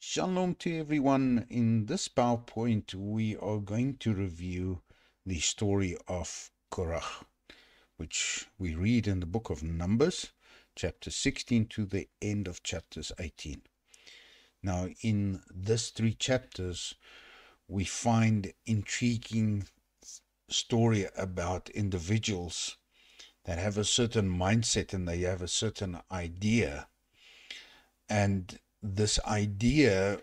Shalom to everyone. In this PowerPoint, we are going to review the story of Korach, which we read in the book of Numbers, chapter 16 to the end of chapters 18. Now, in these three chapters, we find intriguing story about individuals that have a certain mindset and they have a certain idea. And this idea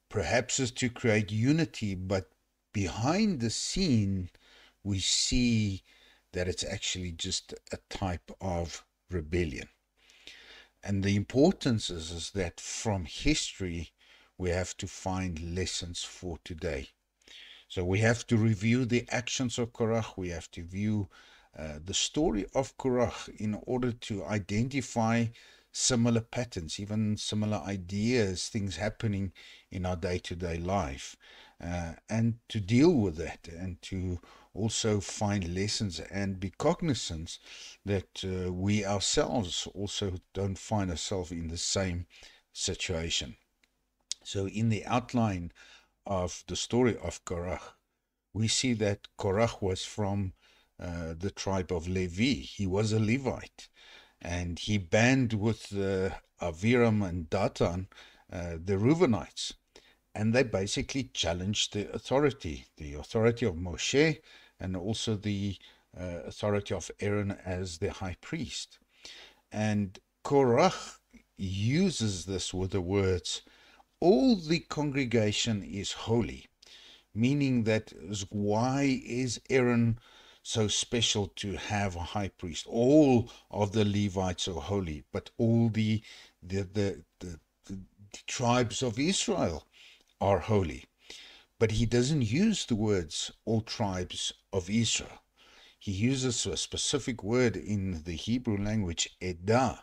perhaps is to create unity, but behind the scene, we see that it's actually just a type of rebellion. And the importance is that from history, we have to find lessons for today. So we have to review the actions of Korach. We have to view the story of Korach in order to identify similar patterns, even similar ideas, things happening in our day-to-day life, and to deal with that, and to also find lessons and be cognizant that we ourselves also don't find ourselves in the same situation. So in the outline of the story of Korach, we see that Korach was from the tribe of Levi. He was a Levite, and he band with Aviram and Datan, the Reubenites, and they basically challenged the authority of Moshe, and also the authority of Aaron as the high priest. And Korach uses this with the words, all the congregation is holy, meaning that why is Aaron so special to have a high priest? All of the Levites are holy, but all the tribes of Israel are holy. But he doesn't use the words all tribes of Israel. He uses a specific word in the Hebrew language, edah.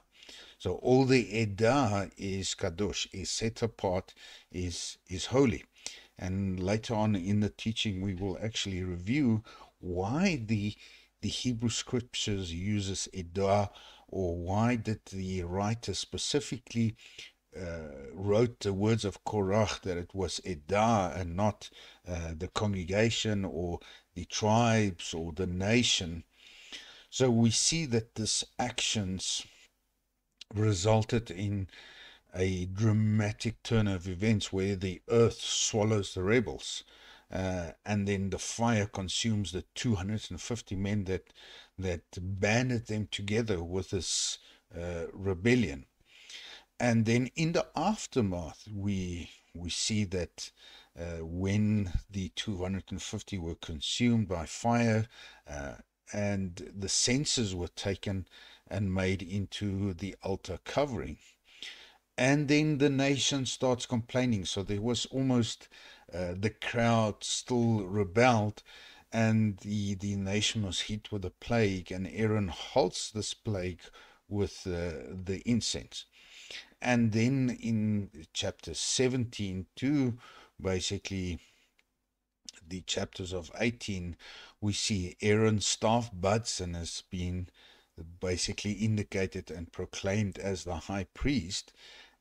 So all the edah is kadosh, is set apart, is holy. And later on in the teaching, we will actually review why the Hebrew scriptures uses edah, or why did the writer specifically wrote the words of Korach that it was edah and not the congregation or the tribes or the nation. So we see that this actions resulted in a dramatic turn of events where the earth swallows the rebels, and then the fire consumes the 250 men that banded them together with this rebellion. And then in the aftermath, we see that when the 250 were consumed by fire, and the censers were taken and made into the altar covering. And then the nation starts complaining. So there was almost the crowd still rebelled, and the nation was hit with a plague, and Aaron halts this plague with the incense. And then in chapter 17 to basically the chapters of 18, we see Aaron's staff buds and has been basically indicated and proclaimed as the high priest.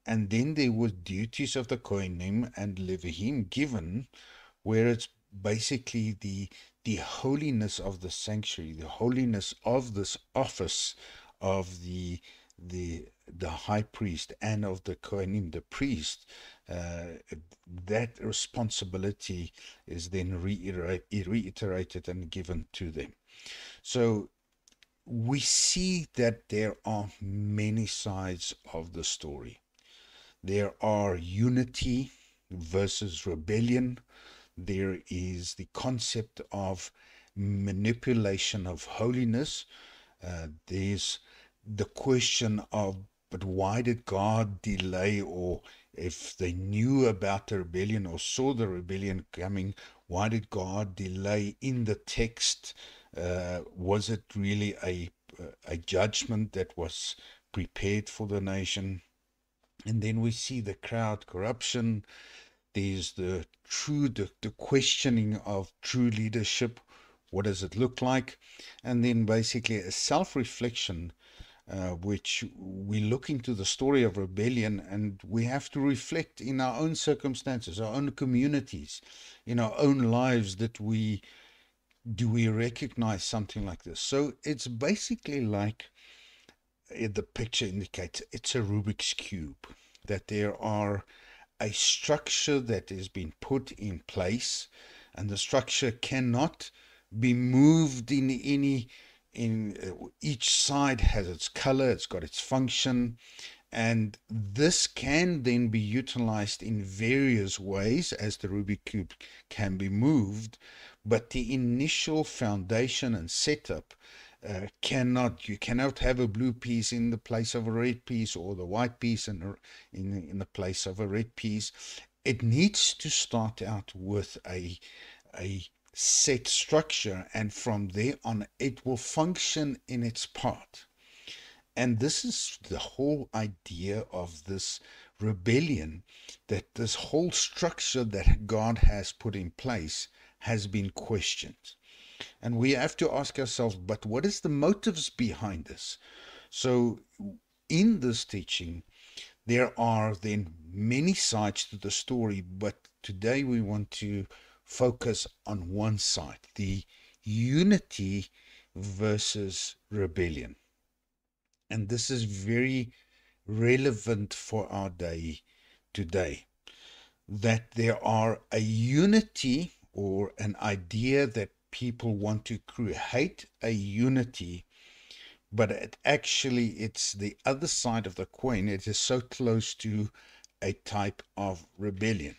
And then there were duties of the Kohanim and Levihim given, where it's basically the holiness of the sanctuary, the holiness of this office of the high priest and of the Kohanim, the priest. That responsibility is then reiterated and given to them. So we see that there are many sides of the story. There are unity versus rebellion. There is the concept of manipulation of holiness. There's the question of, but why did God delay? Or if they knew about the rebellion or saw the rebellion coming, why did God delay in the text? Was it really a judgment that was prepared for the nation? And then we see the crowd corruption. There's the questioning of true leadership. What does it look like? And then basically a self-reflection which we look into the story of rebellion, and we have to reflect in our own circumstances, our own communities, in our own lives, that do we recognize something like this? So it's basically like the picture indicates, it's a Rubik's Cube, that there are a structure that has been put in place, and the structure cannot be moved in any each side has its color, it's got its function, and this can then be utilized in various ways as the Rubik Cube can be moved, but the initial foundation and setup you cannot have a blue piece in the place of a red piece, or the white piece in the place of a red piece. It needs to start out with a set structure, and from there on it will function in its part. And this is the whole idea of this rebellion, that this whole structure that God has put in place has been questioned. And we have to ask ourselves, but what is the motives behind this? So in this teaching, there are then many sides to the story, but today we want to focus on one side, the unity versus rebellion. And this is very relevant for our day today, that there are a unity, or an idea that people want to create a unity, but it's the other side of the coin. It is so close to a type of rebellion.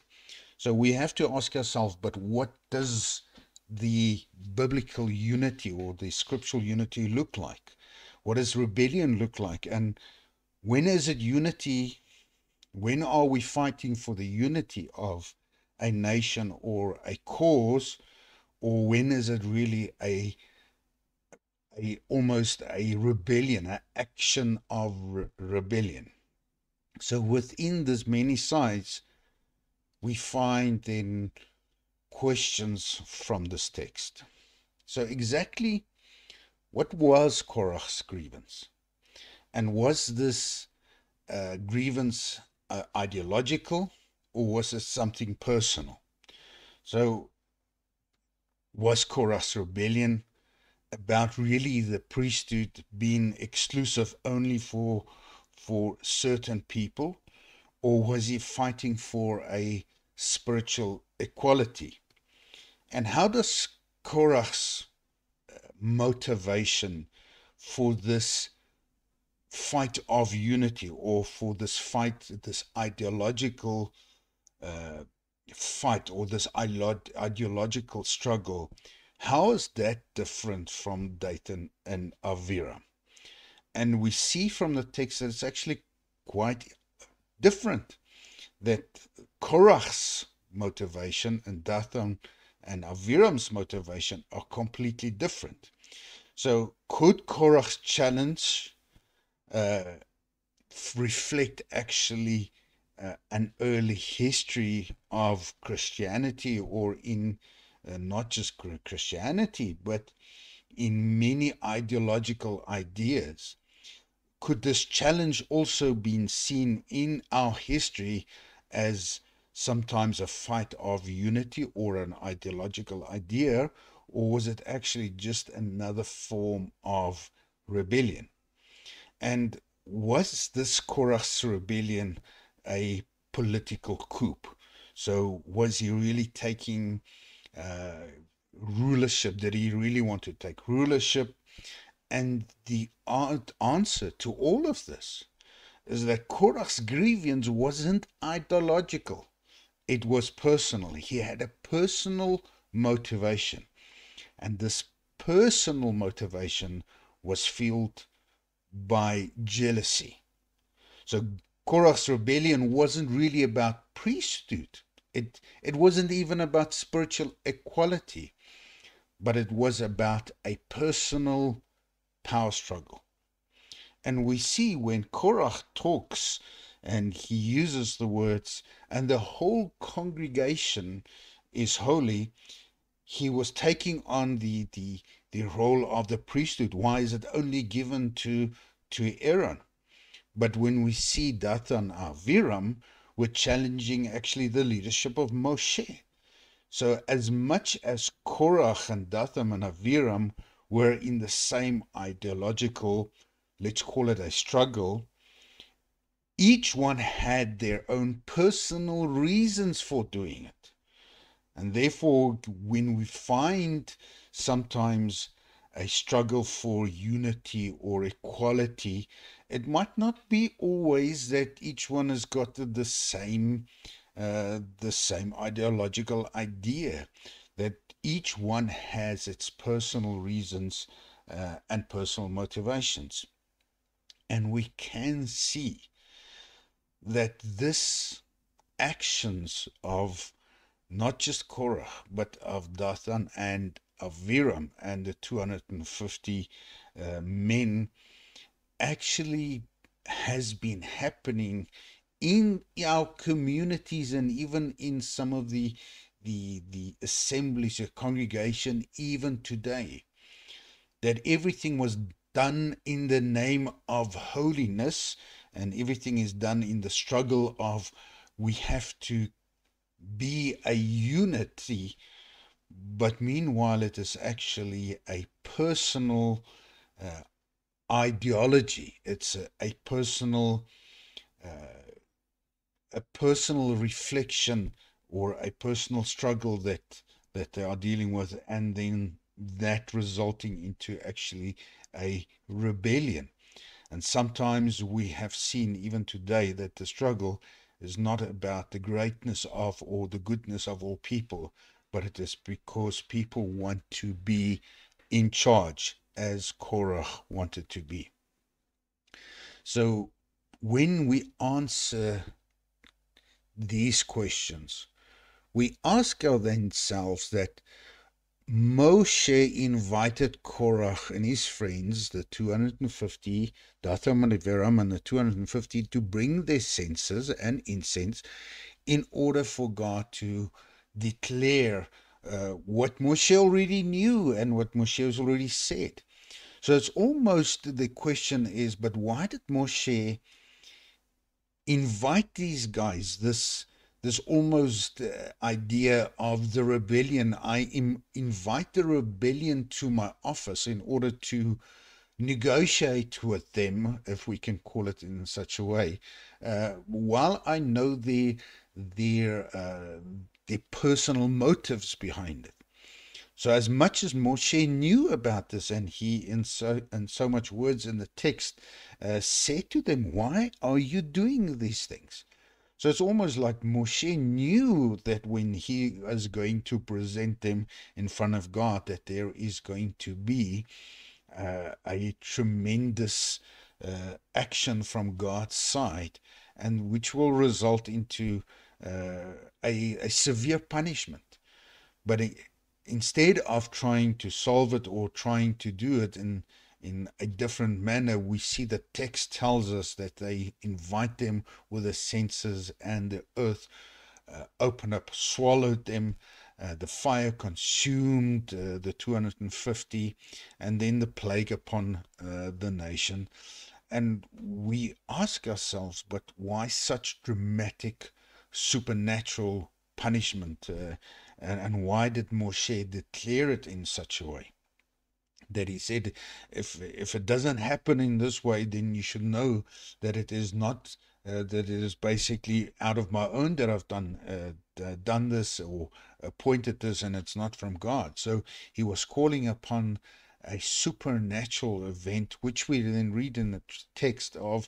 So we have to ask ourselves, but what does the biblical unity or the scriptural unity look like? What does rebellion look like? And when is it unity? When are we fighting for the unity of a nation or a cause? Or when is it really almost a rebellion, an action of rebellion? So within this many sides, we find then questions from this text. So exactly what was Korach's grievance? And was this grievance ideological, or was it something personal? So was Korach's rebellion about really the priesthood being exclusive only for certain people, or was he fighting for a spiritual equality? And how does Korach's motivation for this fight of unity, or for this fight, this ideological fight, or this ideological struggle, how is that different from Dathan and Aviram? And we see from the text that it's actually quite different, that Korach's motivation and Dathan and Aviram's motivation are completely different. So could Korach's challenge reflect actually an early history of Christianity, or in not just Christianity, but in many ideological ideas? Could this challenge also be seen in our history as sometimes a fight of unity or an ideological idea, or was it actually just another form of rebellion? And was this Korach's rebellion a political coup? So was he really taking rulership? Did he really want to take rulership? And the answer to all of this is that Korach's grievance wasn't ideological. It was personal. He had a personal motivation. And this personal motivation was fueled by jealousy. So Korach's rebellion wasn't really about priesthood. It wasn't even about spiritual equality, but it was about a personal power struggle. And we see when Korach talks and he uses the words, and the whole congregation is holy, he was taking on the role of the priesthood. Why is it only given to to Aaron. But when we see Dathan and Abiram, we're challenging actually the leadership of Moshe. So as much as Korach and Dathan and Abiram were in the same ideological, let's call it a struggle, each one had their own personal reasons for doing it. And therefore, when we find sometimes a struggle for unity or equality, it might not be always that each one has got the same ideological idea, that each one has its personal reasons and personal motivations. And we can see that this actions of not just Korah, but of Dathan and of Abiram and the 250 men actually has been happening in our communities and even in some of the assemblies of congregation even today. That everything was done in the name of holiness, and everything is done in the struggle of we have to be a unity, but meanwhile it is actually a personal ideology. It's a personal reflection or a personal struggle that they are dealing with, and then that resulting into actually a rebellion. And sometimes we have seen even today that the struggle is not about the greatness of or the goodness of all people, but it is because people want to be in charge, as Korah wanted to be. So when we answer these questions, we ask ourselves that Moshe invited Korah and his friends, the 250, Dathan and Abiram and the 250, to bring their censers and incense in order for God to declare what Moshe already knew and what Moshe has already said. So it's almost, the question is, but why did Moshe invite these guys, this almost idea of the rebellion? I invite the rebellion to my office in order to negotiate with them, if we can call it in such a way, while I know their personal motives behind it. So as much as Moshe knew about this, and he in so much words in the text said to them, why are you doing these things? So it's almost like Moshe knew that when he was going to present them in front of God, that there is going to be a tremendous action from God's side, and which will result into a severe punishment. But instead of trying to solve it or trying to do it in a different manner, we see the text tells us that they invite them with the censers, and the earth opened up, swallowed them. The fire consumed the 250, and then the plague upon the nation. And we ask ourselves, but why such dramatic supernatural punishment? And why did Moshe declare it in such a way? That he said, if it doesn't happen in this way, then you should know that it is not, that it is basically out of my own that I've done this or appointed this, and it's not from God. So he was calling upon a supernatural event, which we then read in the text of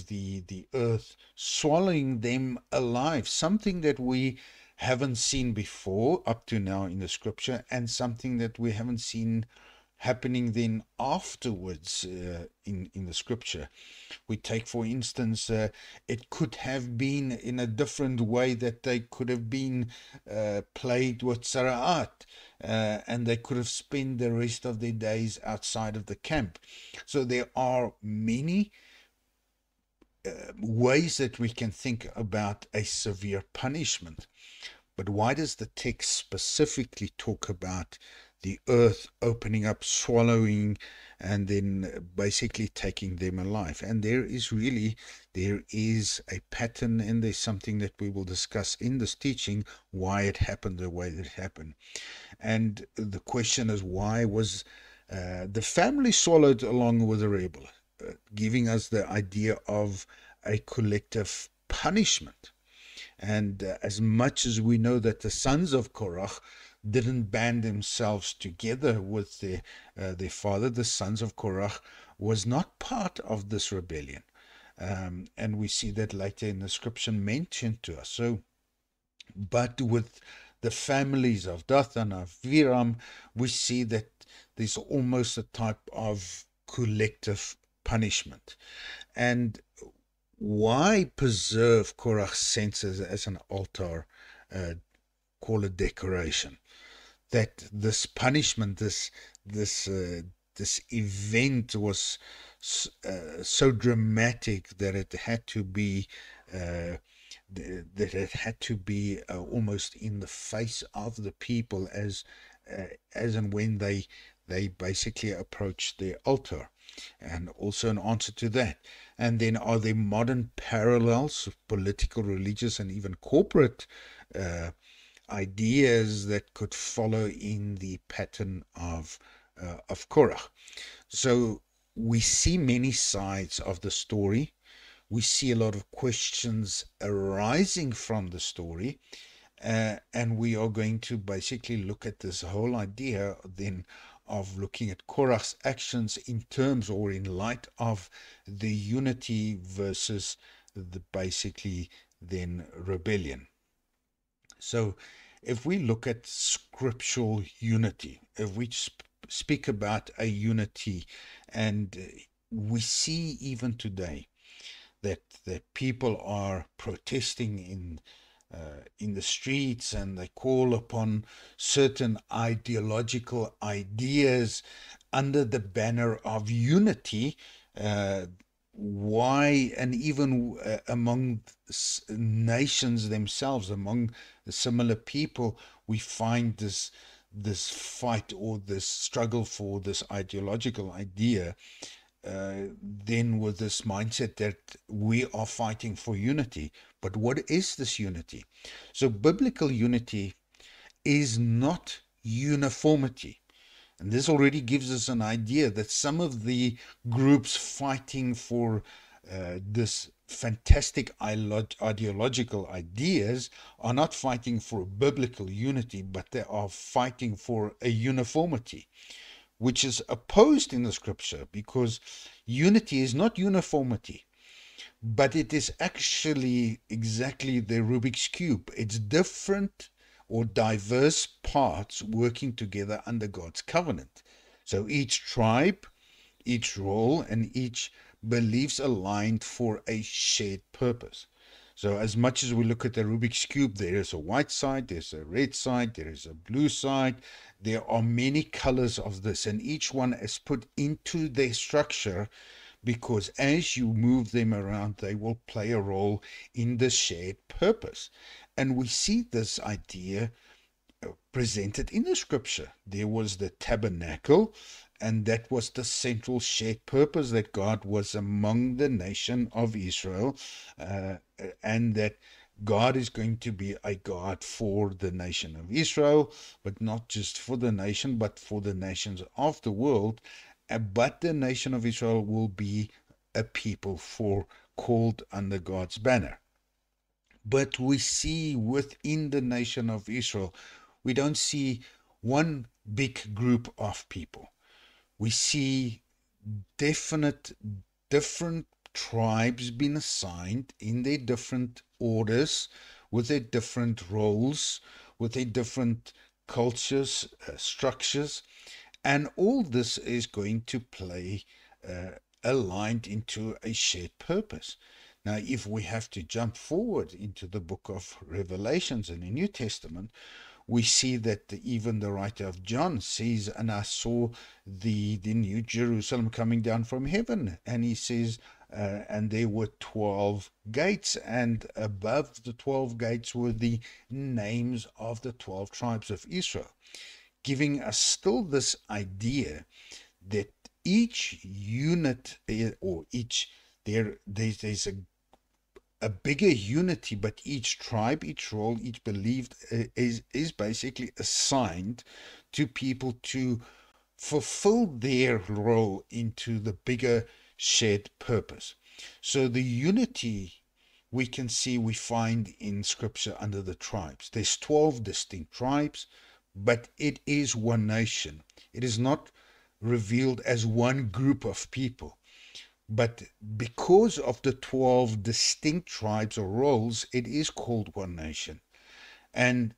the earth swallowing them alive, something that we haven't seen before up to now in the scripture, and something that we haven't seen happening then afterwards in the scripture. We take, for instance, it could have been in a different way, that they could have been plagued with Tzara'at, and they could have spent the rest of their days outside of the camp. So there are many ways that we can think about a severe punishment. But why does the text specifically talk about the earth opening up, swallowing, and then basically taking them alive. And there is a pattern, and there's something that we will discuss in this teaching, why it happened the way that it happened. And the question is, why was the family swallowed along with the rebel, giving us the idea of a collective punishment. And as much as we know that the sons of Korach didn't band themselves together with their father, the sons of Korach was not part of this rebellion. And we see that later in the scripture mentioned to us. So, but with the families of Dathan, of Abiram, we see that there's almost a type of collective punishment. And why preserve Korach's censers as an altar, call it decoration? That this punishment, this event was so dramatic that it had to be almost in the face of the people as and when they basically approached their altar. And also an answer to that. And then, are there modern parallels, political, religious, and even corporate ideas that could follow in the pattern of Korach? So we see many sides of the story. We see a lot of questions arising from the story. And we are going to basically look at this whole idea then of looking at Korach's actions in terms or in light of the unity versus the basically then rebellion. So if we look at scriptural unity, if we speak about a unity, and we see even today that people are protesting in the streets, and they call upon certain ideological ideas under the banner of unity. Why, and even among nations themselves, among similar people, we find this fight or this struggle for this ideological idea, then with this mindset that we are fighting for unity. But what is this unity? So biblical unity is not uniformity. And this already gives us an idea that some of the groups fighting for this fantastic ideological ideas are not fighting for biblical unity, but they are fighting for a uniformity, which is opposed in the scripture, because unity is not uniformity, but it is actually exactly the Rubik's Cube. It's different or diverse parts working together under God's covenant. So each tribe, each role, and each beliefs aligned for a shared purpose. So as much as we look at the Rubik's Cube, there is a white side, there's a red side, there is a blue side. There are many colors of this, and each one is put into their structure because as you move them around, they will play a role in the shared purpose. And we see this idea presented in the scripture. There was the tabernacle, and that was the central shared purpose, that God was among the nation of Israel, and that God is going to be a God for the nation of Israel, but not just for the nation, but for the nations of the world. But the nation of Israel will be a people called under God's banner. But we see within the nation of Israel, we don't see one big group of people. We see different tribes being assigned in their different orders, with their different roles, with their different cultures, structures, and all this is going to play aligned into a shared purpose. Now, if we have to jump forward into the book of Revelations in the New Testament, we see that even the writer of John says, and I saw the New Jerusalem coming down from heaven. And he says, and there were 12 gates, and above the 12 gates were the names of the 12 tribes of Israel, giving us still this idea that each unit or each there's a bigger unity, but each tribe, each role, each believed is basically assigned to people to fulfill their role into the bigger shared purpose. So the unity we can see we find in scripture under the tribes. There's 12 distinct tribes, but it is one nation. It is not revealed as one group of people. But because of the 12 distinct tribes or roles, it is called one nation. And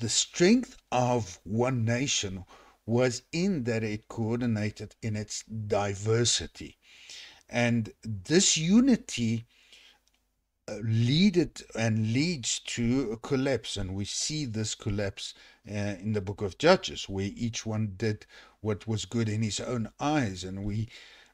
the strength of one nation was in that it coordinated in its diversity. And this unity leads to a collapse, and we see this collapse in the book of Judges, where each one did what was good in his own eyes, and we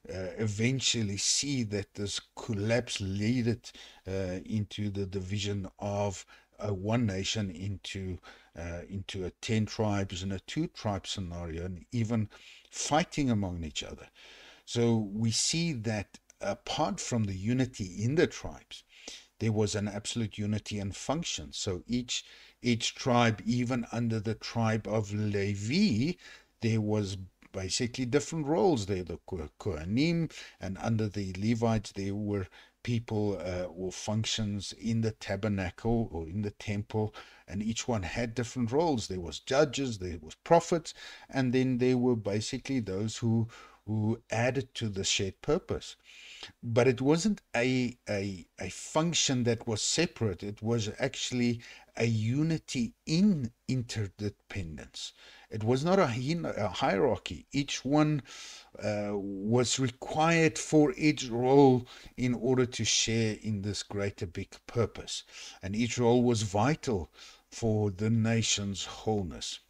eventually see that this collapse led into the division of one nation into a 10 tribes and a 2 tribe scenario, and even fighting among each other. So we see that apart from the unity in the tribes, there was an absolute unity and function. So each tribe, even under the tribe of Levi, there was basically different roles. There the Kohanim, and under the Levites there were people or functions in the tabernacle or in the temple, and each one had different roles. There was judges, there was prophets, and then there were basically those who added to the shared purpose. But it wasn't a function that was separate. It was actually a unity in interdependence. It was not a hierarchy. Each one was required for its role in order to share in this greater big purpose. And each role was vital for the nation's wholeness.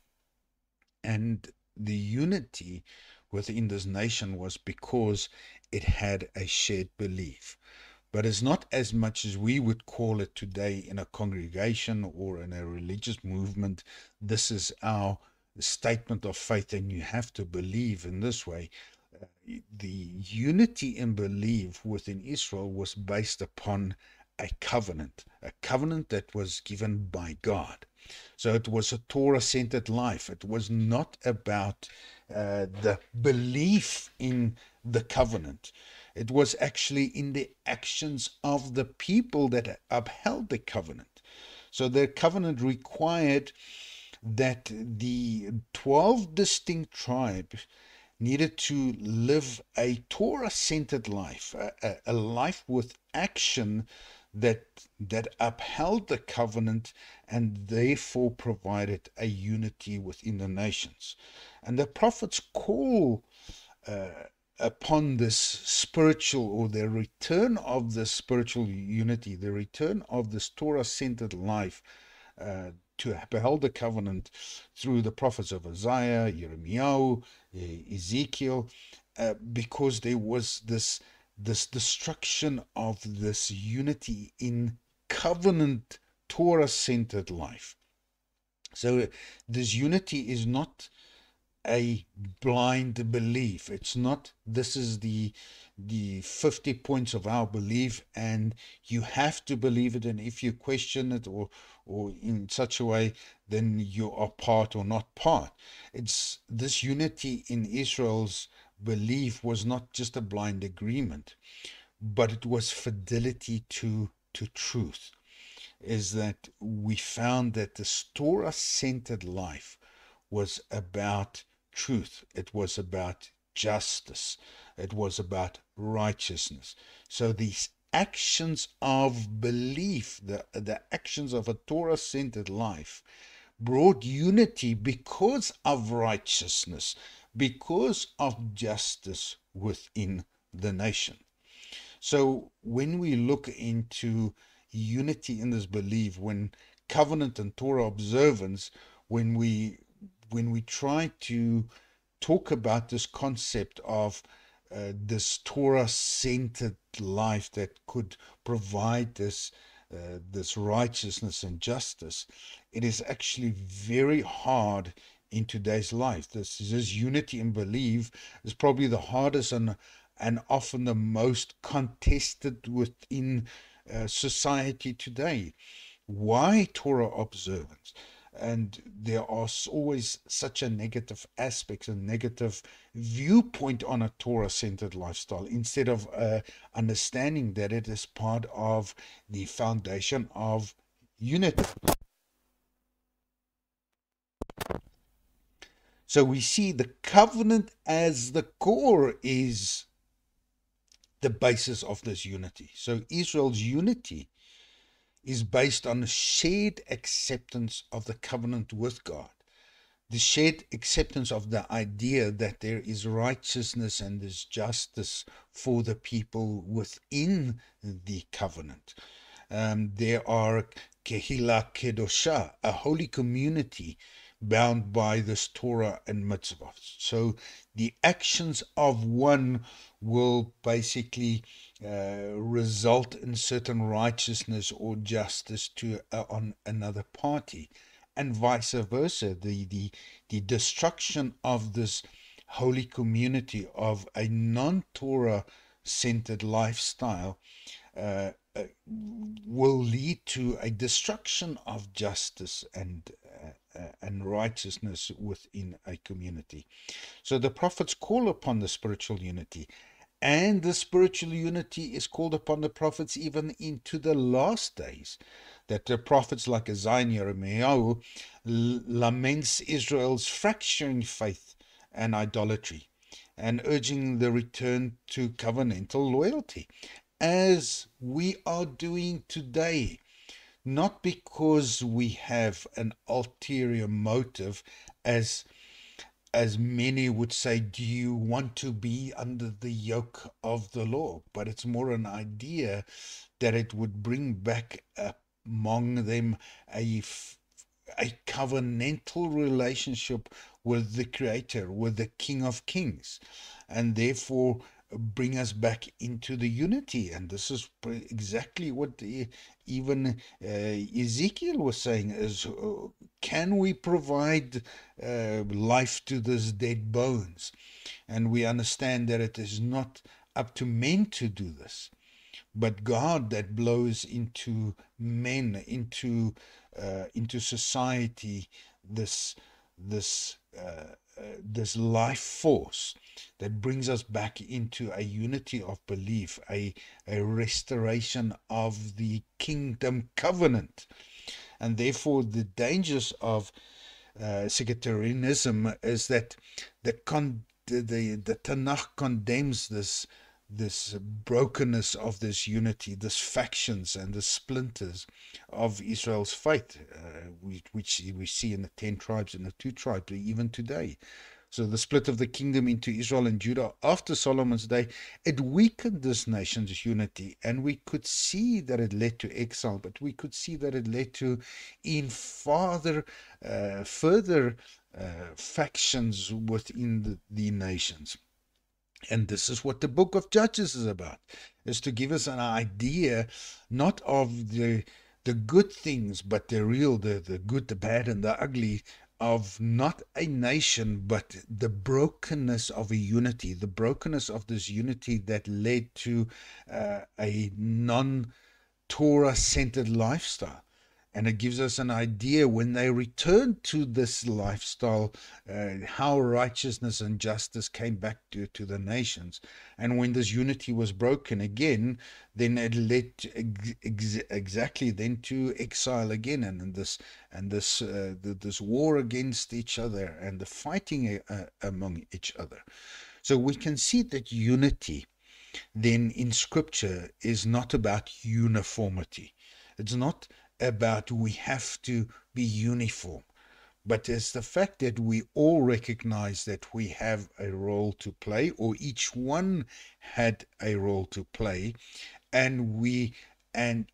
And the unity within this nation was because it had a shared belief. But it's not as much as we would call it today in a congregation or in a religious movement. This is our statement of faith, and you have to believe in this way. The unity in belief within Israel was based upon a covenant that was given by God. So it was a Torah-centered life. It was not about the belief in the covenant. It was actually in the actions of the people that upheld the covenant. So the covenant required that the 12 distinct tribes needed to live a Torah-centered life, a life with action that upheld the covenant and therefore provided a unity within the nations. And the prophets call upon this spiritual, or the return of the spiritual unity, the return of this Torah-centered life to upheld the covenant through the prophets of Isaiah, Jeremiah, Ezekiel, because there was this destruction of this unity in covenant Torah-centered life. So this unity is not a blind belief. It's not, this is the 50 points of our belief and you have to believe it, and if you question it or in such a way, then you are part or not part. It's this unity in Israel's belief was not just a blind agreement, but it was fidelity to truth. Is that we found that the Torah-centered life was about truth. It was about justice. It was about righteousness. So these actions of belief, the actions of a Torah-centered life, brought unity because of righteousness, because of justice within the nation. So when we look into unity in this belief, when covenant and Torah observance, when we try to talk about this concept of this Torah-centered life that could provide this righteousness and justice, it is actually very hard in today's life. This unity in belief is probably the hardest and often the most contested within society today. Why Torah observance? And there are always such a negative aspect, a negative viewpoint on a Torah-centered lifestyle, instead of understanding that it is part of the foundation of unity. So we see the covenant as the core is the basis of this unity. So Israel's unity is based on a shared acceptance of the covenant with God, the shared acceptance of the idea that there is righteousness and there's justice for the people within the covenant. There are Kehila Kedosha, a holy community bound by this Torah and mitzvah. So the actions of one will basically result in certain righteousness or justice to on another party, and vice versa. The destruction of this holy community of a non-Torah centered lifestyle will lead to a destruction of justice and righteousness within a community. So the prophets call upon the spiritual unity, and the spiritual unity is called upon the prophets even into the last days. That the prophets like Isaiah and Jeremiah laments Israel's fracturing faith and idolatry, and urging the return to covenantal loyalty, as we are doing today. Not because we have an ulterior motive, as many would say, do you want to be under the yoke of the law? But it's more an idea that it would bring back among them a covenantal relationship with the Creator, with the King of Kings, and therefore bring us back into the unity. And this is exactly what even Ezekiel was saying, is can we provide life to these dead bones? And we understand that it is not up to men to do this, but God that blows into men, into society, this life force that brings us back into a unity of belief, a restoration of the kingdom covenant. And therefore the dangers of sectarianism is that the Tanakh condemns this brokenness of this unity, this factions and the splinters of Israel's faith, which we see in the 10 tribes and the 2 tribes even today. So the split of the kingdom into Israel and Judah after Solomon's day, it weakened this nation's unity, and we could see that it led to exile, but we could see that it led to further factions within the nations. And this is what the book of Judges is about, is to give us an idea not of the good things, but the real, the good, the bad, and the ugly of not a nation, but the brokenness of a unity, the brokenness of this unity that led to a non-Torah centered lifestyle. And it gives us an idea when they returned to this lifestyle, how righteousness and justice came back to the nations. And when this unity was broken again, then it led to exactly then to exile again, and this war against each other and the fighting among each other. So we can see that unity then in Scripture is not about uniformity. It's not about we have to be uniform, but it's the fact that we all recognize that we have a role to play, or each one had a role to play, and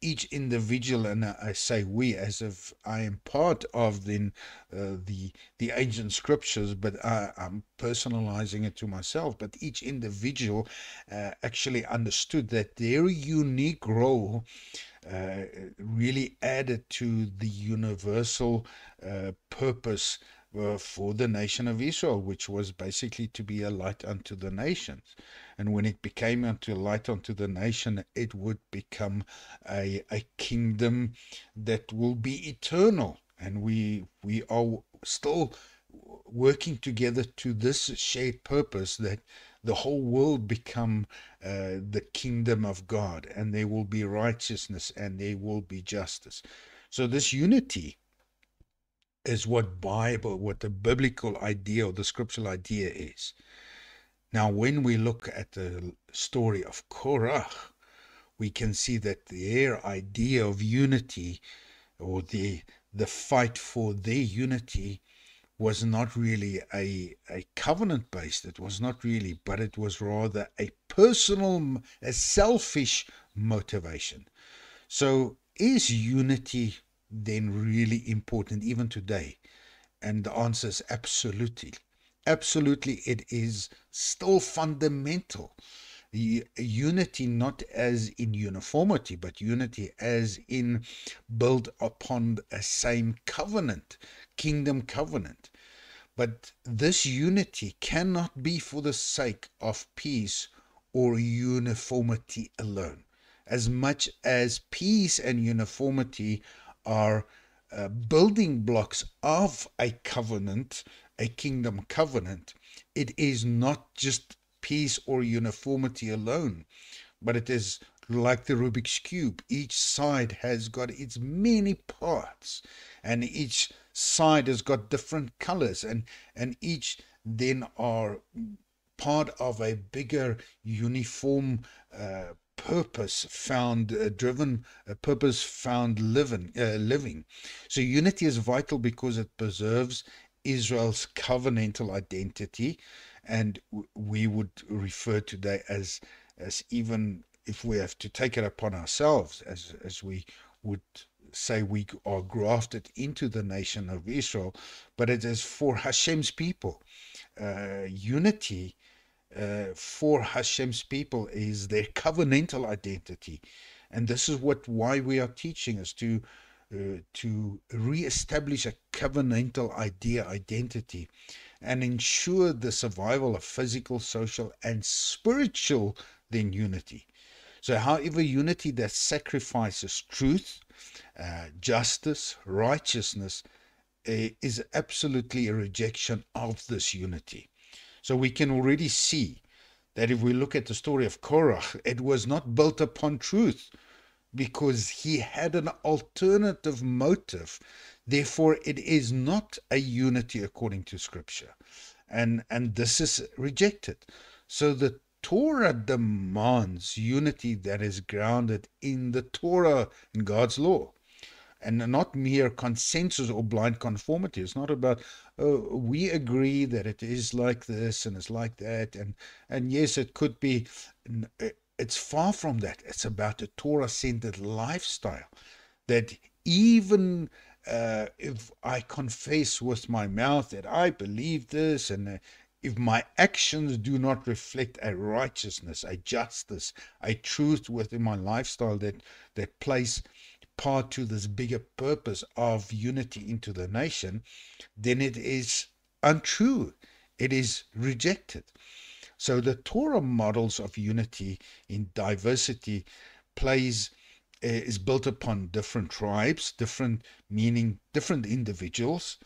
each individual, and I say we as if I am part of then the ancient scriptures, but I'm personalizing it to myself, but each individual actually understood that their unique role really added to the universal purpose for the nation of Israel, which was basically to be a light unto the nations. And when it became unto a light unto the nation, it would become a kingdom that will be eternal. And we are still working together to this shared purpose, that the whole world become the kingdom of God, and there will be righteousness and there will be justice. So this unity is what the biblical idea or the scriptural idea is. Now, when we look at the story of Korah, we can see that their idea of unity, or the fight for their unity, was not really a covenant based. It was not really, but it was rather a personal, a selfish motivation. So is unity then really important even today? And the answer is absolutely. Absolutely, it is still fundamental. Unity not as in uniformity, but unity as in built upon a same covenant, kingdom covenant. But this unity cannot be for the sake of peace or uniformity alone. As much as peace and uniformity are building blocks of a covenant, a kingdom covenant, it is not just peace or uniformity alone, but it is like the Rubik's Cube. Each side has got its many parts, and each side has got different colors, and each then are part of a bigger uniform purpose found purpose found living. So unity is vital because it preserves Israel's covenantal identity, and we would refer today as even if we have to take it upon ourselves, as we would say, we are grafted into the nation of Israel, but it is for Hashem's people. Unity for Hashem's people is their covenantal identity, and this is why we are teaching us to re-establish a covenantal identity, and ensure the survival of physical, social, and spiritual then unity. So, however, unity that sacrifices truth, justice, righteousness is absolutely a rejection of this unity. So we can already see that if we look at the story of Korah, it was not built upon truth, because he had an alternative motive. Therefore, it is not a unity according to Scripture. And this is rejected. So the Torah demands unity that is grounded in the Torah, in God's law, and not mere consensus or blind conformity. It's not about, oh, we agree that it is like this and it's like that, and yes, it could be. It's far from that. It's about a Torah-centered lifestyle, that even if I confess with my mouth that I believe this, and if my actions do not reflect a righteousness, a justice, a truth within my lifestyle that plays part to this bigger purpose of unity into the nation, then it is untrue. It is rejected. So the Torah models of unity in diversity is built upon different tribes, different meaning, different individuals,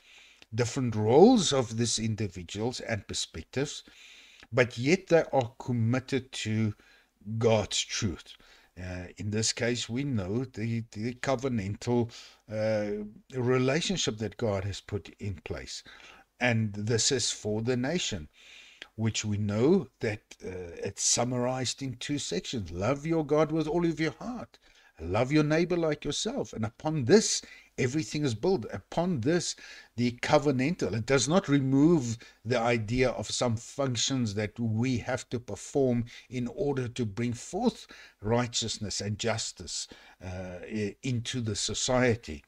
different roles of these individuals and perspectives, but yet they are committed to God's truth. In this case, we know the covenantal relationship that God has put in place. And this is for the nation, which we know that it's summarized in 2 sections. Love your God with all of your heart. Love your neighbor like yourself. And upon this, everything is built. Upon this, the covenantal. It does not remove the idea of some functions that we have to perform in order to bring forth righteousness and justice into the society.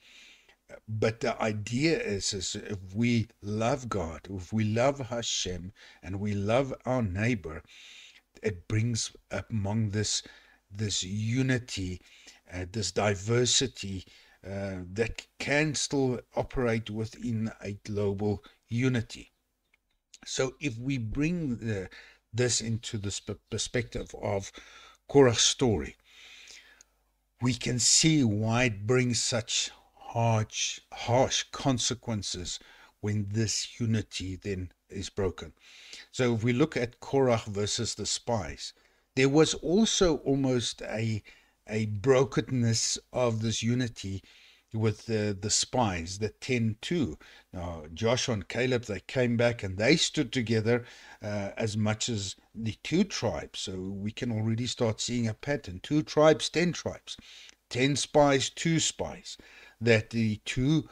But the idea is if we love God, if we love Hashem, and we love our neighbor, it brings among this unity, this diversity, that can still operate within a global unity. So if we bring this into the perspective of Korach's story, we can see why it brings such harsh consequences when this unity then is broken. So if we look at Korach versus the spies, there was also almost a brokenness of this unity with the spies, the 10 too. Now, Joshua and Caleb, they came back and they stood together as much as the 2 tribes. So we can already start seeing a pattern. 2 tribes, 10 tribes. 10 spies, 2 spies. That the 2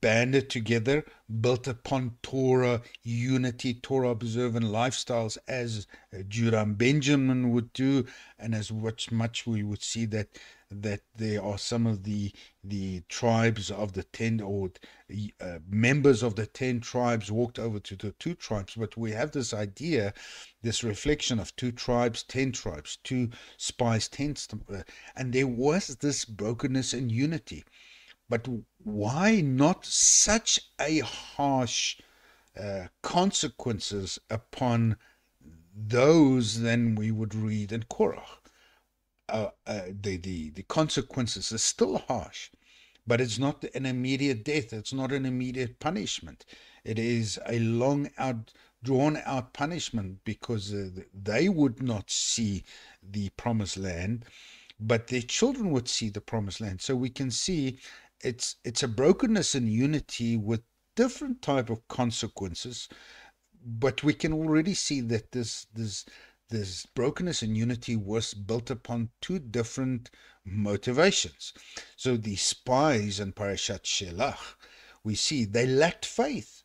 banded together, built upon Torah unity, Torah observant lifestyles, as Judah and Benjamin would do, and as much we would see that there are some of the tribes of the 10, or members of the 10 tribes walked over to the 2 tribes. But we have this idea, this reflection of 2 tribes, 10 tribes, 2 spies, 10, and there was this brokenness in unity. But why not such a harsh consequences upon those than we would read in Korach? The consequences are still harsh, but it's not an immediate death. It's not an immediate punishment. It is a drawn out punishment, because they would not see the promised land, but their children would see the promised land. So we can see it's a brokenness in unity with different type of consequences, but we can already see that this brokenness in unity was built upon 2 different motivations. So the spies in Parashat Shelach, we see they lacked faith,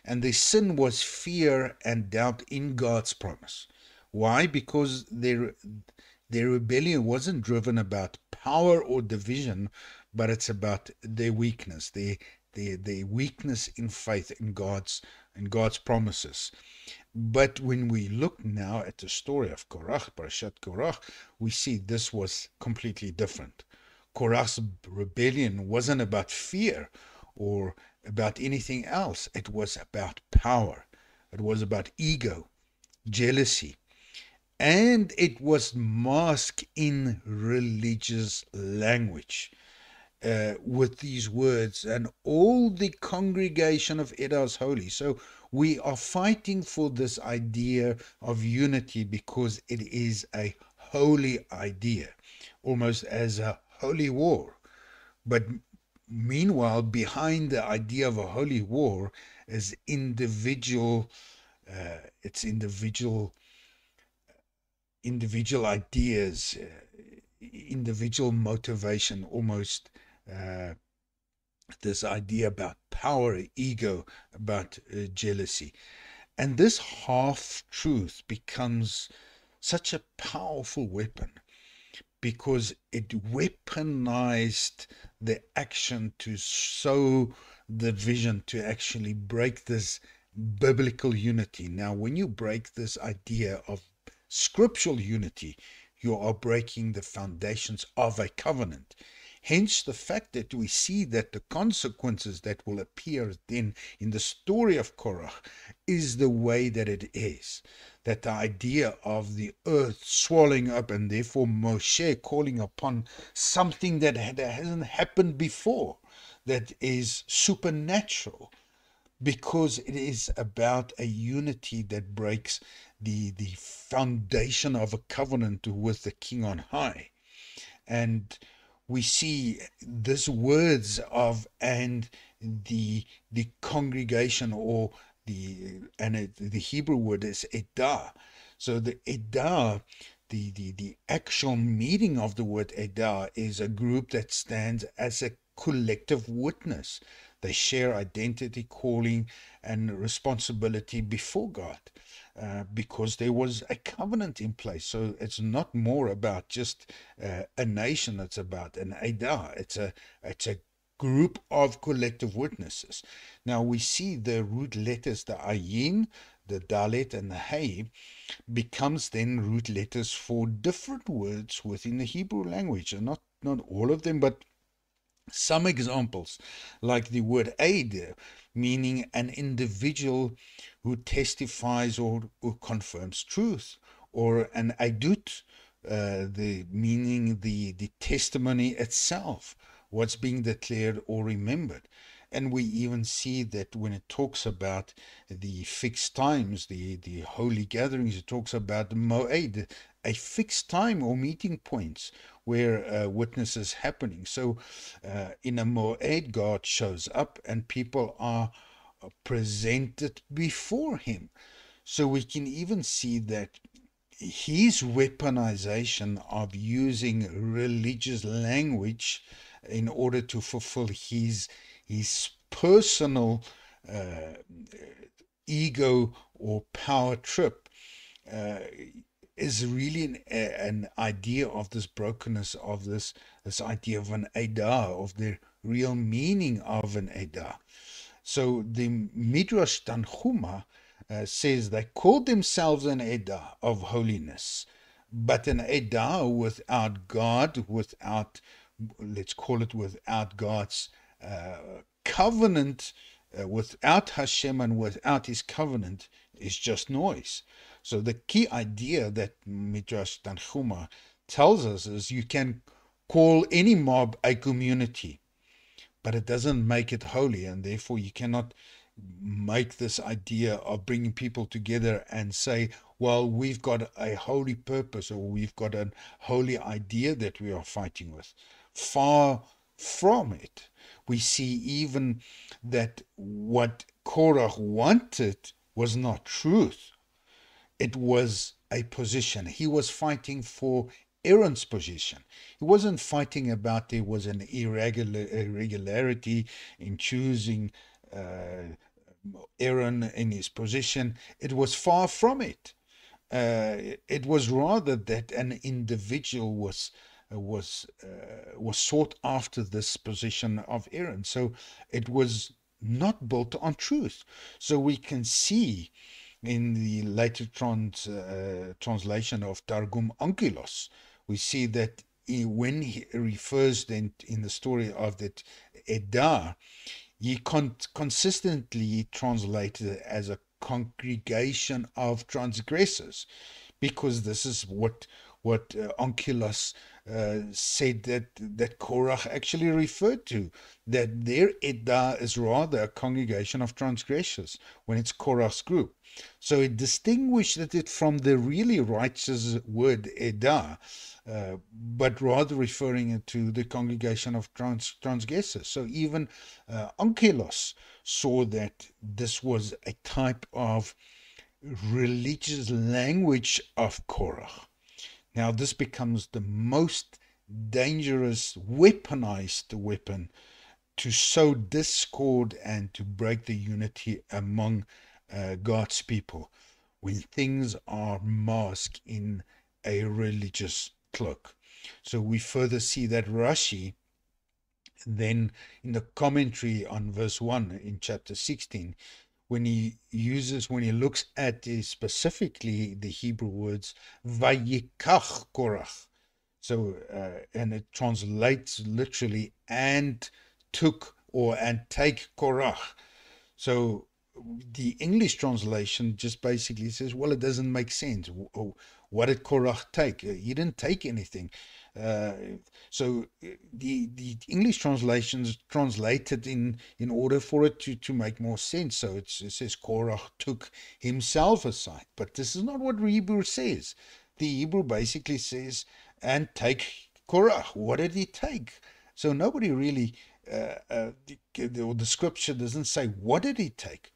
and their sin was fear and doubt in God's promise. Why? Because their rebellion wasn't driven about power or division, but it's about their weakness, their weakness in faith in God's promises. But when we look now at the story of Korach, Parashat Korach, we see this was completely different. Korach's rebellion wasn't about fear or about anything else. It was about power. It was about ego, jealousy, and it was masked in religious language. With these words, and all the congregation of Edah is holy. So we are fighting for this idea of unity because it is a holy idea, almost as a holy war. But meanwhile, behind the idea of a holy war is individual ideas, individual motivation, almost this idea about power, ego, about jealousy. And this half-truth becomes such a powerful weapon, because it weaponized the action to sow the vision, to actually break this biblical unity. Now, when you break this idea of scriptural unity, you are breaking the foundations of a covenant. Hence the fact that we see that the consequences that will appear then in the story of Korach is the way that it is. That the idea of the earth swallowing up, and therefore Moshe calling upon something that hasn't happened before, that is supernatural, because it is about a unity that breaks the foundation of a covenant with the King on high. And we see these words of, and the congregation, or the Hebrew word is Edah. So the Edah, the actual meaning of the word Edah is a group that stands as a collective witness. They share identity, calling, and responsibility before God. Because there was a covenant in place. So it's not more about just a nation, it's about an Edah. It's a group of collective witnesses. Now we see the root letters, the Ayin, the Dalet, and the Hey, becomes then root letters for different words within the Hebrew language. And not all of them, but Some examples, like the word aid, meaning an individual who testifies or confirms truth, or an adut, the meaning the testimony itself, what's being declared or remembered. And we even see that when it talks about the fixed times, the holy gatherings, it talks about the moed, a fixed time or meeting points where witness is happening. So in a moed, God shows up and people are presented before him. So we can even see that his weaponization of using religious language in order to fulfill his personal uh, ego or power trip uh, is really an idea of this brokenness, of this idea of an Edah, of the real meaning of an Edah. So the Midrash Tanhuma says they called themselves an Edah of holiness, but an Edah without God, without, let's call it without God's covenant, without Hashem and without his covenant, is just noise. So the key idea that Midrash Tanhuma tells us is you can call any mob a community, but it doesn't make it holy, and therefore you cannot make this idea of bringing people together and say, well, we've got a holy purpose or we've got a holy idea that we are fighting with. Far from it. We see even that what Korach wanted was not truth. It was a position. He was fighting for Aaron's position. He wasn't fighting about there was an irregularity in choosing Aaron in his position. It was far from it. It was rather that an individual was sought after this position of Aaron. So it was not built on truth. So we can see in the later translation of Targum Onkelos, we see that when he refers then in the story of that Edah, he consistently translated it as a congregation of transgressors, because this is what Onkelos said that Korach actually referred to, that their Edah is rather a congregation of transgressors when it's Korach's group. So it distinguished it from the really righteous word Edah, but rather referring it to the congregation of transgressors. So even Onkelos saw that this was a type of religious language of Korach. Now this becomes the most dangerous weaponized weapon to sow discord and to break the unity among God's people when things are masked in a religious cloak. So we further see that Rashi then in the commentary on verse 1 in chapter 16, when he looks at specifically the Hebrew words vayikach Korach, so and it translates literally and took or and take Korach. So the English translation just basically says, well, it doesn't make sense. What did Korach take? He didn't take anything. Uh, so the English translations translated in order for it to make more sense. So it says Korach took himself aside, but this is not what Hebrew says. The Hebrew basically says, and take Korach. What did he take? So nobody really, the scripture doesn't say what did he take,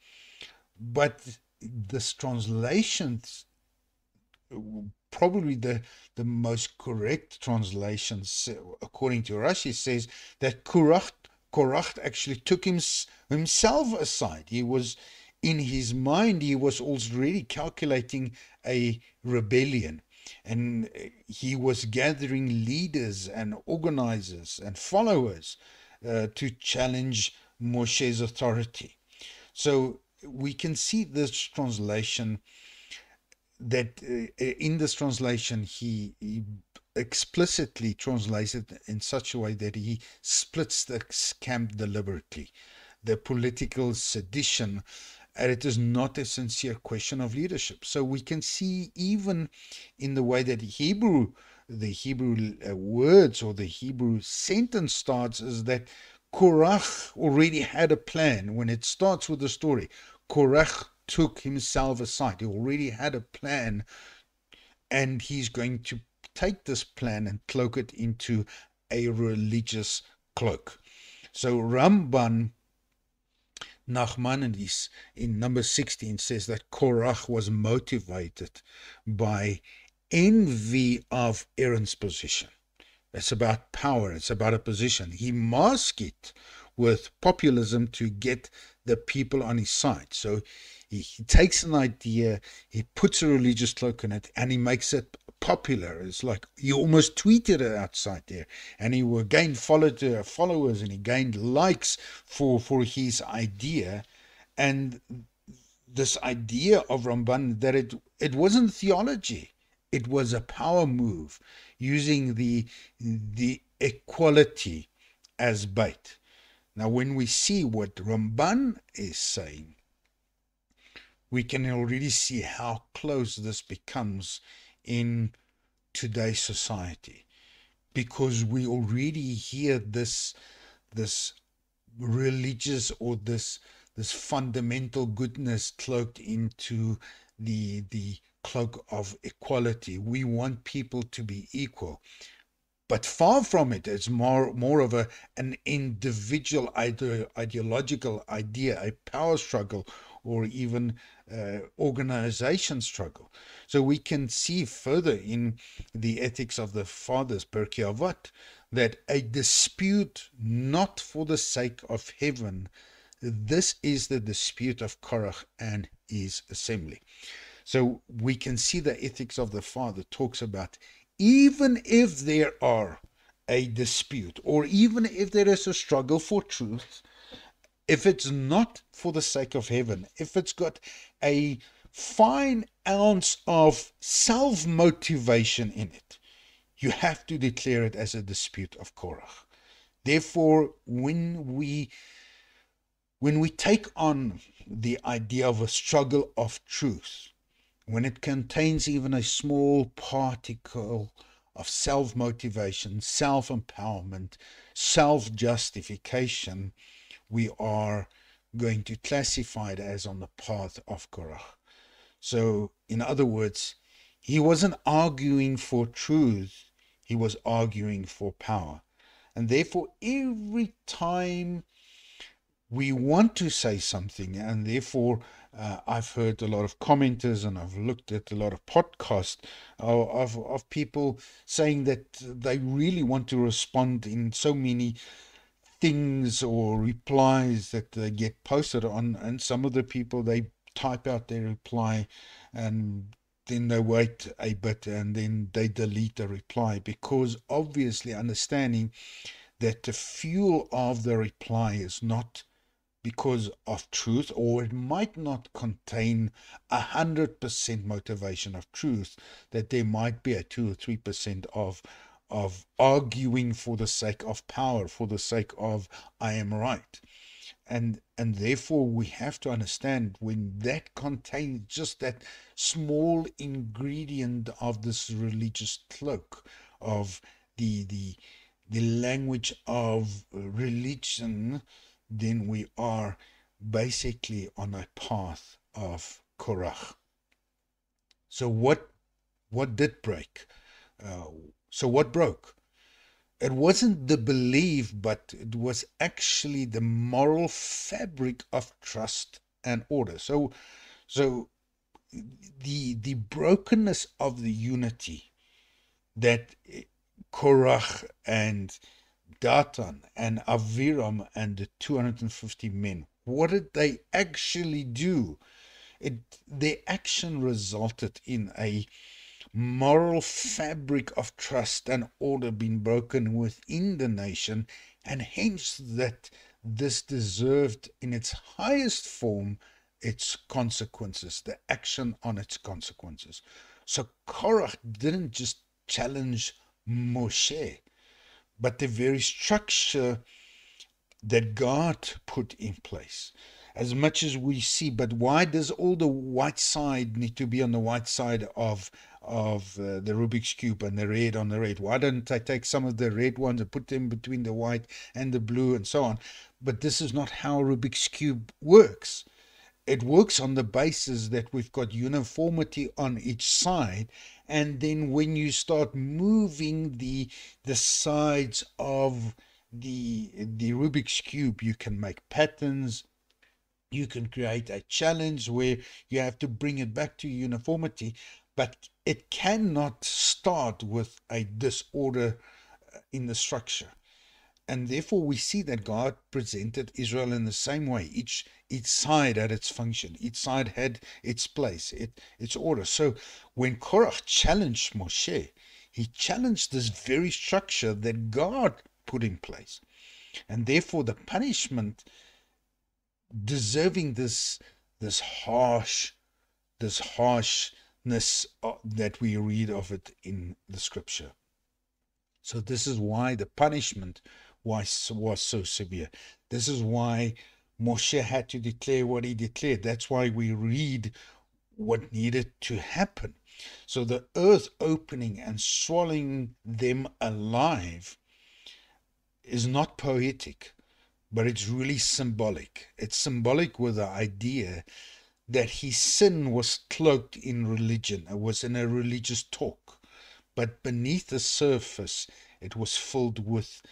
but this translation, probably the most correct translation, according to Rashi, says that Korach actually took himself aside. He was, in his mind, he was already calculating a rebellion, and he was gathering leaders and organizers and followers to challenge Moshe's authority. So we can see this translation, that in this translation he explicitly translated in such a way that he splits the camp deliberately. The political sedition, and it is not a sincere question of leadership. So we can see even in the way that the Hebrew words or the Hebrew sentence starts is that Korach already had a plan. When it starts with the story, Korach took himself aside. He already had a plan, and he's going to take this plan and cloak it into a religious cloak. So Ramban Nachmanides in number 16 says that Korach was motivated by envy of Aaron's position. It's about power. It's about a position. He masked it with populism to get the people on his side. So he takes an idea, he puts a religious cloak in it, and he makes it popular. It's like he almost tweeted it outside there, and he will gain followers, and he gained likes for his idea. And this idea of Ramban, that it wasn't theology, it was a power move using the equality as bait. Now, when we see what Ramban is saying, we can already see how close this becomes in today's society, because we already hear this religious or this fundamental goodness cloaked into the cloak of equality. We want people to be equal. But far from it, it's more of an individual ideological idea, a power struggle, or even organization struggle. So we can see further in the Ethics of the Fathers, Pirkei Avot, that a dispute not for the sake of heaven, this is the dispute of Korach and his assembly. So we can see the Ethics of the Father talks about, even if there are a dispute, or even if there is a struggle for truth, if it's not for the sake of heaven, if it's got a fine ounce of self-motivation in it, you have to declare it as a dispute of Korach. Therefore, when we take on the idea of a struggle of truth, when it contains even a small particle of self-motivation, self-empowerment, self-justification, we are going to classify it as on the path of Korach. So, in other words, he wasn't arguing for truth, he was arguing for power. And therefore, every time we want to say something, and therefore I've heard a lot of commenters, and I've looked at a lot of podcasts of people saying that they really want to respond in so many things or replies that they get posted on, and some of the people, they type out their reply and then they wait a bit and then they delete the reply, because obviously understanding that the fuel of the reply is not because of truth, or it might not contain 100% motivation of truth, that there might be a 2 or 3% of arguing for the sake of power, for the sake of I am right. And therefore we have to understand, when that contains just that small ingredient of this religious cloak, of the language of religion, then we are basically on a path of Korach. So what did break? So what broke? It wasn't the belief, but it was actually the moral fabric of trust and order. So the brokenness of the unity that Korach and Datan and Aviram and the 250 men, what did they actually do? Their action resulted in a moral fabric of trust and order being broken within the nation, and hence that this deserved in its highest form its consequences, the action on its consequences. So Korach didn't just challenge Moshe, but the very structure that God put in place. As much as we see, but why does all the white side need to be on the white side of the Rubik's Cube and the red on the red? Why don't I take some of the red ones and put them between the white and the blue and so on? But this is not how Rubik's Cube works. It works on the basis that we've got uniformity on each side, and then when you start moving the sides of the Rubik's Cube, you can make patterns. You can create a challenge where you have to bring it back to uniformity, but it cannot start with a disorder in the structure. And therefore we see that God presented Israel in the same way. Each side had its function. Each side had its place, its order. So when Korach challenged Moshe, he challenged this very structure that God put in place. And therefore the punishment deserving this harshness that we read of it in the scripture. So this is why the punishment was so severe. This is why Moshe had to declare what he declared. That's why we read what needed to happen. So the earth opening and swallowing them alive is not poetic, but it's really symbolic. It's symbolic with the idea that his sin was cloaked in religion. It was in a religious talk. But beneath the surface, it was filled with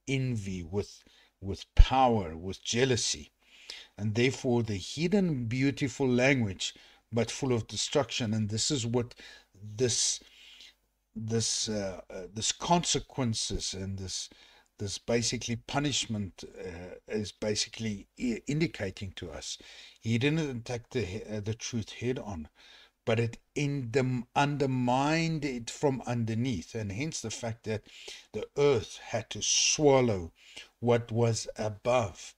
envy, with power, with jealousy. And therefore, the hidden, beautiful language, but full of destruction. And this is what this consequences and this basically punishment is basically indicating to us. He didn't attack the truth head on, but it undermined it from underneath, and hence the fact that the earth had to swallow what was above,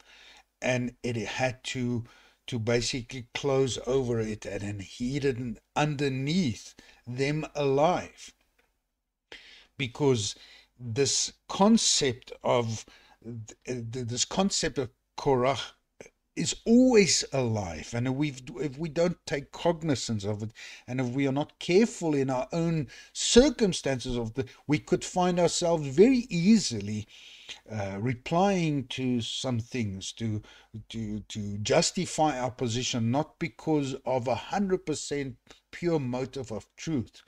and it had to basically close over it and heat it underneath them alive. Because this concept of Korach is always alive, and if we don't take cognizance of it, and if we are not careful in our own circumstances we could find ourselves very easily replying to some things to justify our position, not because of 100% pure motive of truth,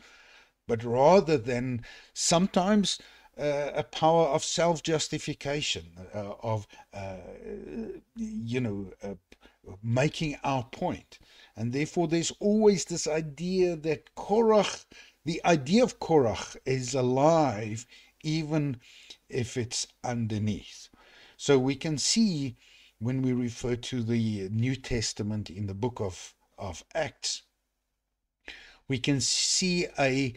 but rather than sometimes a power of self-justification, of making our point. And therefore there's always this idea that the idea of Korach is alive, even if it's underneath. So we can see when we refer to the New Testament in the book of Acts, we can see a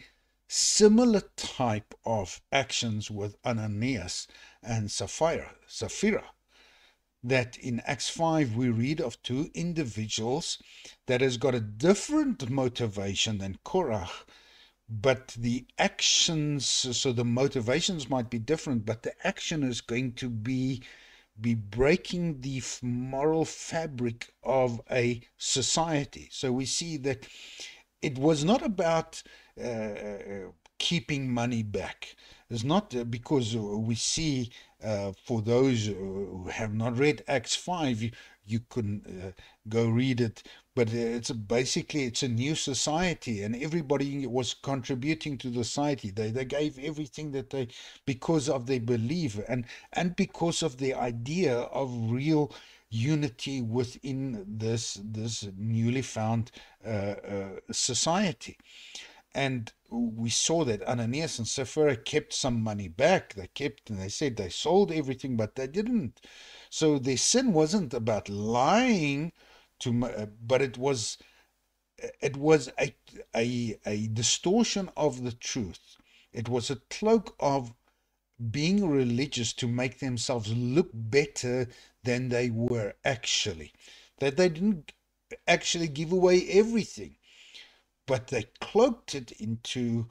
similar type of actions with Ananias and Sapphira, that in Acts 5 we read of two individuals that has got a different motivation than Korach, but the actions, so the motivations might be different, but the action is going to be breaking the moral fabric of a society. So we see that it was not about keeping money back. It's not because we see, for those who have not read Acts 5, you can go read it, but it's a new society, and everybody was contributing to the society. They gave everything that they, because of their belief and because of the idea of real unity within this newly found society. And we saw that Ananias and Sapphira kept some money back. They said they sold everything, but they didn't. So their sin wasn't about lying but it was a distortion of the truth. It was a cloak of being religious to make themselves look better than they were actually. That they didn't actually give away everything, but they cloaked it into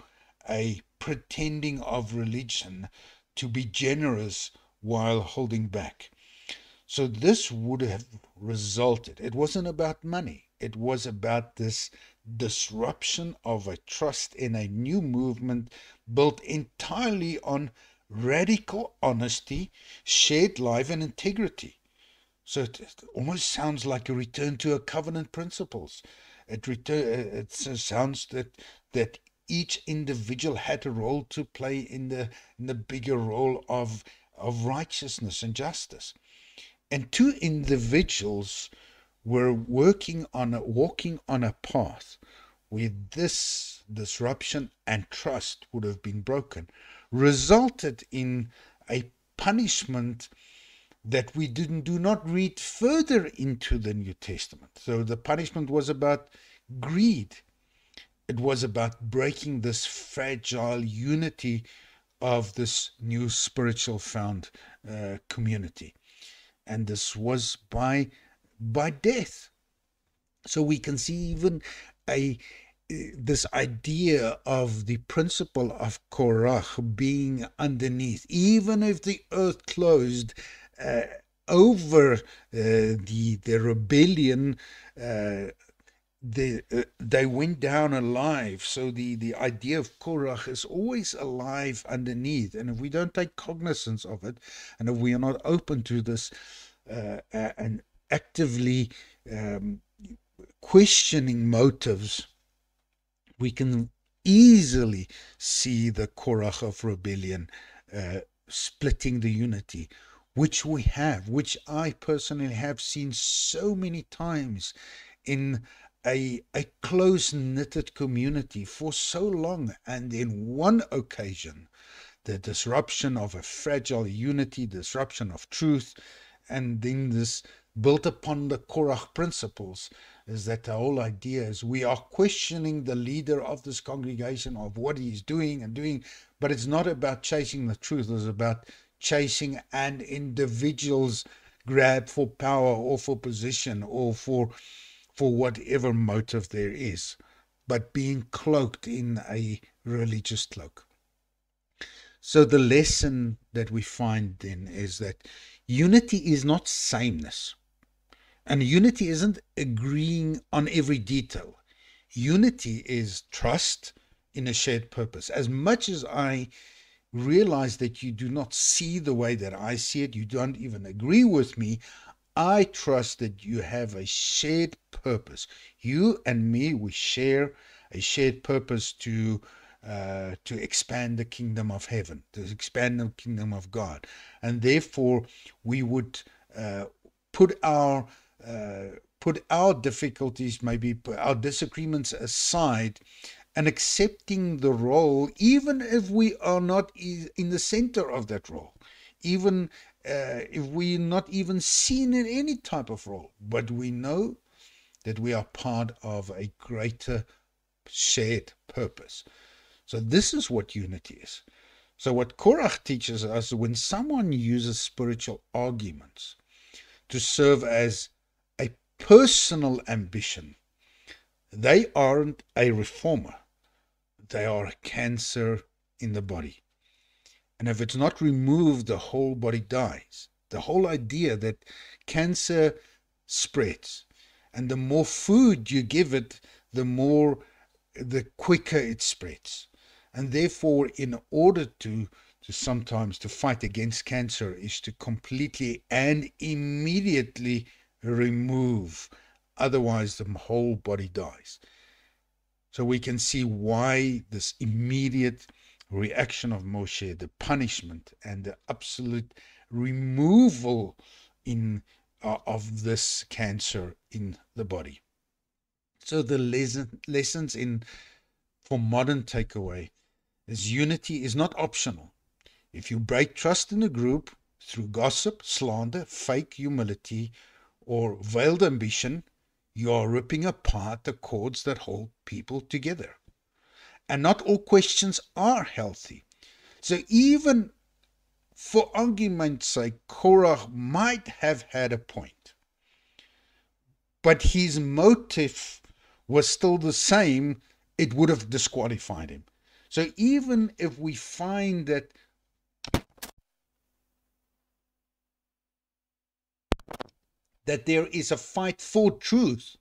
a pretending of religion to be generous while holding back. So this would have resulted, it wasn't about money, it was about this disruption of a trust in a new movement built entirely on radical honesty, shared life, and integrity. So it almost sounds like a return to a covenant principles. It sounds that each individual had a role to play in the bigger role of righteousness and justice. And two individuals were walking on a path where this disruption and trust would have been broken, resulted in a punishment that we do not read further into the New Testament. So the punishment was about greed. It was about breaking this fragile unity of this new spiritual found community. And this was by death. So we can see even this idea of the principle of Korach being underneath, even if the earth closed over the rebellion, they went down alive. So the idea of Korach is always alive underneath, and if we don't take cognizance of it, and if we are not open to this and actively questioning motives, we can easily see the Korach of rebellion splitting the unity, which I personally have seen so many times in a close-knitted community for so long, and in one occasion, the disruption of a fragile unity, disruption of truth, and then this built upon the Korach principles, is that the whole idea is we are questioning the leader of this congregation of what he's doing, but it's not about chasing the truth. It's about chasing an individual's grab for power or for position or for whatever motive there is, but being cloaked in a religious cloak. So the lesson that we find then is that unity is not sameness. And unity isn't agreeing on every detail. Unity is trust in a shared purpose. As much as I realize that you do not see the way that I see it, you don't even agree with me, I trust that you have a shared purpose. You and me, we share a shared purpose to expand the kingdom of heaven, to expand the kingdom of God. And therefore, we would put our difficulties, maybe put our disagreements aside, and accepting the role, even if we are not in the center of that role, even if we're not even seen in any type of role, but we know that we are part of a greater shared purpose. So this is what unity is. So what Korach teaches us, when someone uses spiritual arguments to serve as a personal ambition, they aren't a reformer. They are a cancer in the body. And if it's not removed, the whole body dies. The whole idea that cancer spreads, and the more food you give it, the quicker it spreads. And therefore, in order to sometimes to fight against cancer is to completely and immediately remove. Otherwise, the whole body dies. So we can see why this immediate reaction of Moshe, the punishment and the absolute removal of this cancer in the body. So the lessons for modern takeaway is unity is not optional. If you break trust in a group through gossip, slander, fake humility, or veiled ambition, you are ripping apart the cords that hold people together. And not all questions are healthy. So even for argument's sake, Korach might have had a point, but his motive was still the same. It would have disqualified him. So even if we find that there is a fight for truth,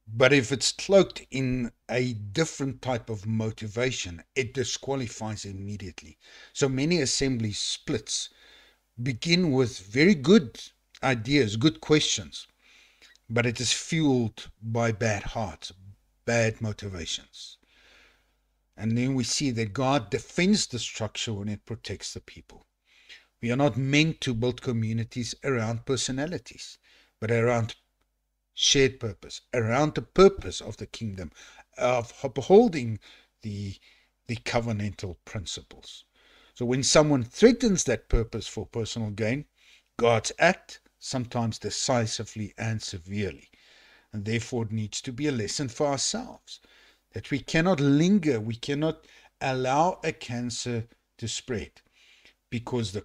but if it's cloaked in a different type of motivation, it disqualifies immediately. So many assembly splits begin with very good ideas, good questions, but it is fueled by bad hearts, bad motivations. And then we see that God defends the structure when it protects the people. We are not meant to build communities around personalities, but around shared purpose, around the purpose of the kingdom, of upholding the, the covenantal principles. So when someone threatens that purpose for personal gain, God's act, sometimes decisively and severely. And therefore it needs to be a lesson for ourselves, that we cannot linger, we cannot allow a cancer to spread, because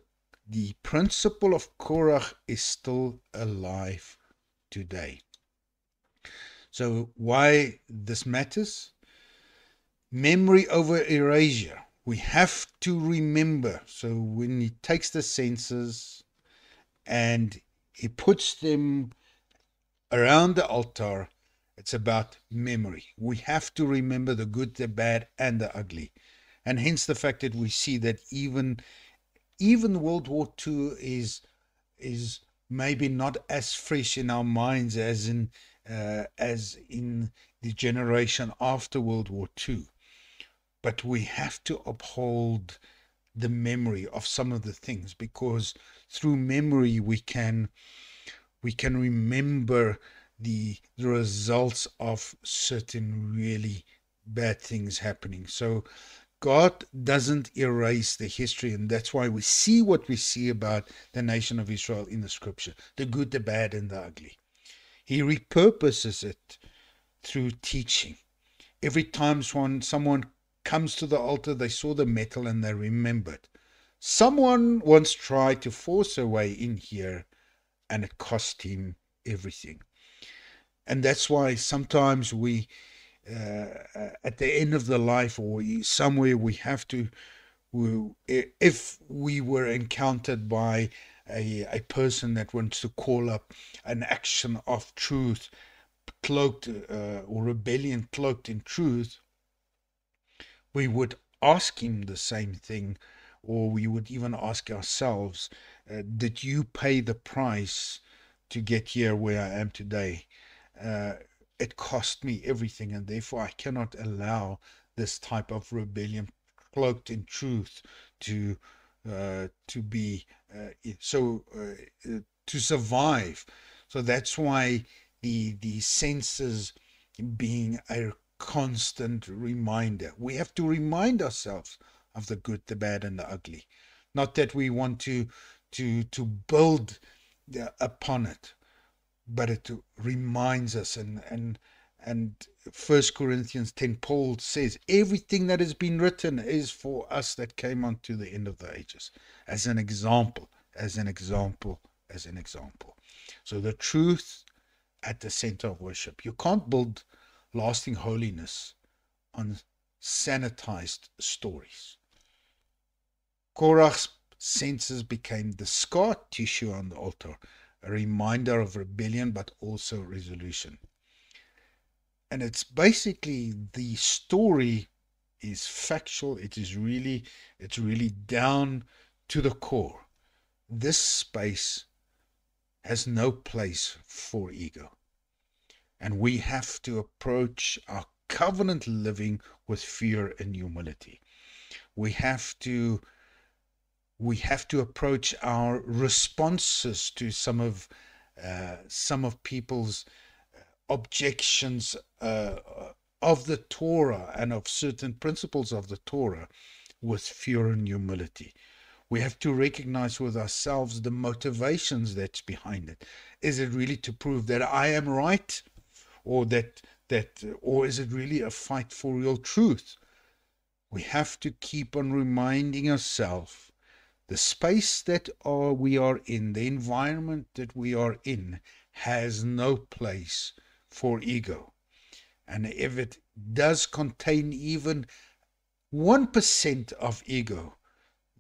the principle of Korach is still alive today. So why this matters? Memory over erasure. We have to remember. So when he takes the census and he puts them around the altar, it's about memory. We have to remember the good, the bad, and the ugly. And hence the fact that we see that even World War II is maybe not as fresh in our minds as in the generation after World War II. But we have to uphold the memory of some of the things, because through memory we can remember the results of certain really bad things happening. So God doesn't erase the history, and that's why we see what we see about the nation of Israel in the scripture, the good, the bad, and the ugly. He repurposes it through teaching. Every time someone comes to the altar, they saw the metal and they remembered. Someone once tried to force a way in here, and it cost him everything. And that's why sometimes we, at the end of the life or somewhere, we have to, if we were encountered by a person that wants to call up an action of truth cloaked or rebellion cloaked in truth, we would ask him the same thing, or we would even ask ourselves, did you pay the price to get here where I am today? It cost me everything, and therefore I cannot allow this type of rebellion cloaked in truth to be to survive. So that's why the senses being a constant reminder. We have to remind ourselves of the good, the bad, and the ugly. Not that we want to build upon it, but it reminds us. And 1 Corinthians 10, Paul says, everything that has been written is for us that came unto the end of the ages, as an example, as an example, as an example. So the truth at the center of worship. You can't build lasting holiness on sanitized stories. Korach's senses became the scar tissue on the altar, a reminder of rebellion, but also resolution. And it's basically, the story is factual. It's really down to the core. This space has no place for ego. And we have to approach our covenant living with fear and humility. We have to approach our responses to some of people's objections of the Torah and of certain principles of the Torah with fear and humility. We have to recognize with ourselves the motivations that's behind it. Is it really to prove that I am right? Or or is it really a fight for real truth? We have to keep on reminding ourselves the space that we are in, the environment that we are in, has no place for ego. And if it does contain even 1% of ego,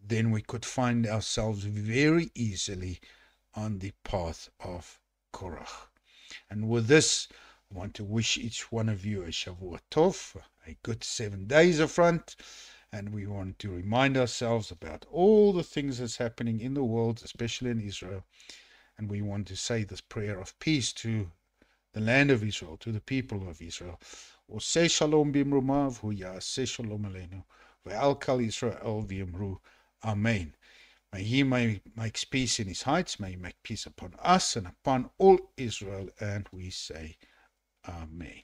then we could find ourselves very easily on the path of Korach. And with this, I want to wish each one of you a Shavua Tov, a good 7 days of front. And we want to remind ourselves about all the things that's happening in the world, especially in Israel. And we want to say this prayer of peace to the land of Israel, to the people of Israel. Oseh shalom bimrumav hu ya'aseh shalom aleinu ve'al kal Yisrael v'yamru Amen. May he make peace in his heights, may he make peace upon us and upon all Israel, and we say Amen.